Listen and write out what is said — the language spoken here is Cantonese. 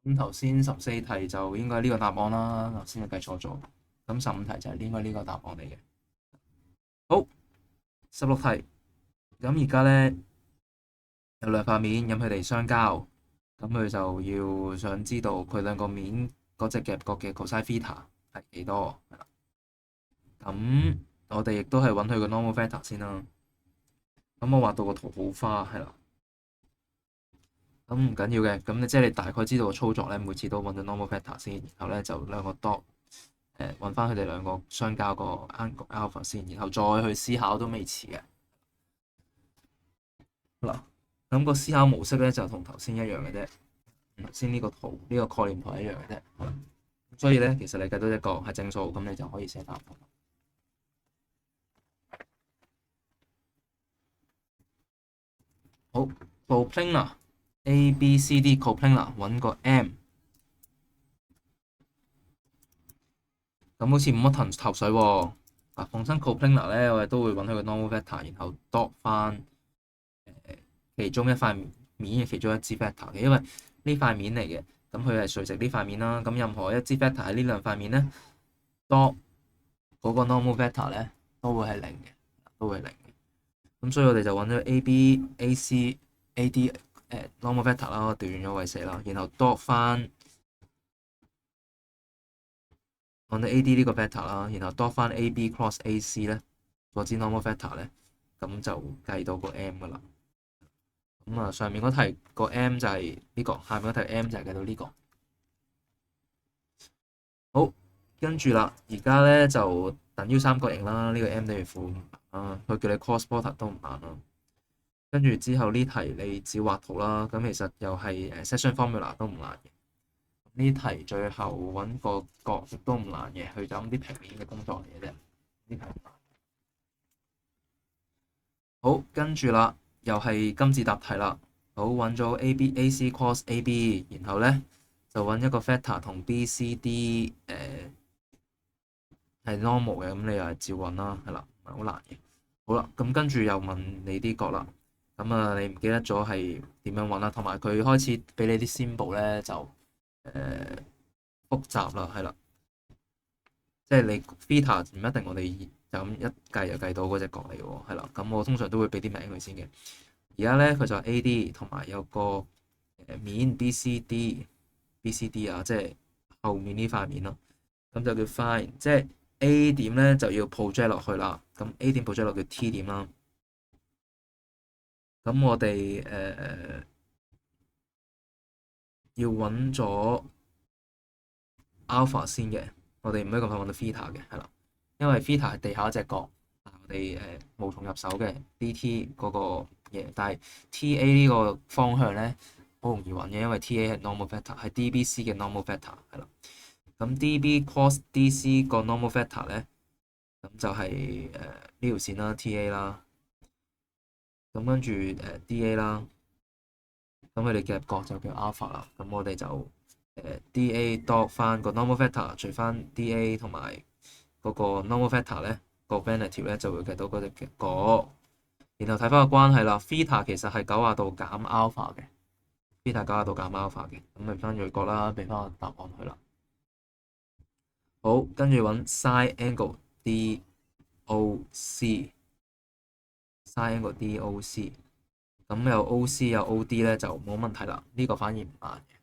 咁頭先14題就應該呢個答案啦，頭先就計錯咗。咁15題就係應該呢個答案嚟嘅。好，16題。咁而家咧有兩塊面，咁佢哋相交，咁佢就要想知道佢兩個面嗰隻夾角嘅 cosine theta 係幾多？係啦。咁我哋亦都係揾佢個 normal factor 先啦。咁我畫到個圖好花，係啦。咁唔緊要嘅，咁即係你大概知道個操作咧，每次都揾到 normal factor 先，然後咧就兩個 dot 揾翻佢哋兩個相交個 angle alpha 先，然後再去思考都未遲嘅。嗱，咁個思考模式咧就同頭先一樣嘅啫，頭先呢個圖呢個概念圖係一樣嘅啫。所以咧，其實你計到一個係正數，咁你就可以寫答案。好，coplanar A B C D coplanar 揾個 M。咁好似冇乜頭水喎。嗱，逢親 coplanar 咧，我哋都會揾佢個 normal vector，然後 dot 翻其中一塊面嘅其中一支 vector 嘅，因為呢塊面嚟嘅，咁佢係垂直呢塊面啦。咁任何一支 vector 喺呢兩塊面咧，dot 嗰個 normal vector 咧都會係零嘅，都會係零嘅。咁所以我哋就揾咗 A、B、A、C、A、D normal vector 啦，調轉咗位寫啦，然後 dot 翻揾到 A、D 呢個 vector 啦，然後 dot 翻 A、B cross A、C 咧嗰支 normal vector 咧，咁就計到個 M 噶啦。咁啊，上面嗰題個 M 就係呢個，下面嗰題 M 就係計到呢個。好，跟住啦，而家咧就等於三角形啦，呢個 M 等於負啊，佢叫你 cross product 都唔難啦。跟住之後呢題你只畫圖啦，咁其實又係section formula 都唔難嘅。呢題最後揾個角亦都唔難嘅，佢就咁啲平面嘅工作嚟嘅啫。呢題唔難。好，跟住啦，又係金字塔題啦。好，揾咗 A、B、A、C cross A、B，然後咧就揾一個 vector 同 B、C、D 係 normal 嘅，咁你又係照揾啦，係啦，唔係好難嘅。好啦，咁跟住又問你啲角啦。咁啊，你唔記得咗係點樣揾啦？同埋佢開始俾你啲 symbol 咧就複雜啦，係啦，即係你 theta 唔一定我哋就咁一計就計到嗰隻角嚟喎，係啦。咁我通常都會俾啲名佢先嘅。而家咧佢就 A.D 同埋有個面 B.C.D 啊，即係後面呢塊面咯。咁就叫 find，即係 A 點咧就要 project 落去啦。咁 A 點 project 落叫 T 點啦。咁我哋要揾咗 alpha 先嘅，我哋唔可以咁快揾到 theta 嘅，係啦，因為 theta 係地下一隻角，我哋無從入手嘅 dt 嗰個嘢，但係 ta 呢個方向咧好容易揾嘅，因為 ta 係 normal factor，係 dbc 嘅 normal factor，係啦。咁 db cos dc 個 normal factor 咧，咁就係呢條線啦，ta 啦，咁跟住da 啦，咁佢哋嘅角就叫 alpha 啦。咁我哋就da dot 翻個 normal factor 除翻 da 同埋嗰個 normal factor 咧，個 vanity 咧就會計到嗰隻嘅角。然後睇翻個關係啦，theta 其實係90度減 alpha 嘅，theta 90度減 alpha 嘅，咁咪翻鋭角啦，俾翻個答案佢啦。好，跟住揾 sine angle DOC，sine angle DOC，咁有 OC 有 OD 咧就冇問題啦，呢個反而唔難嘅。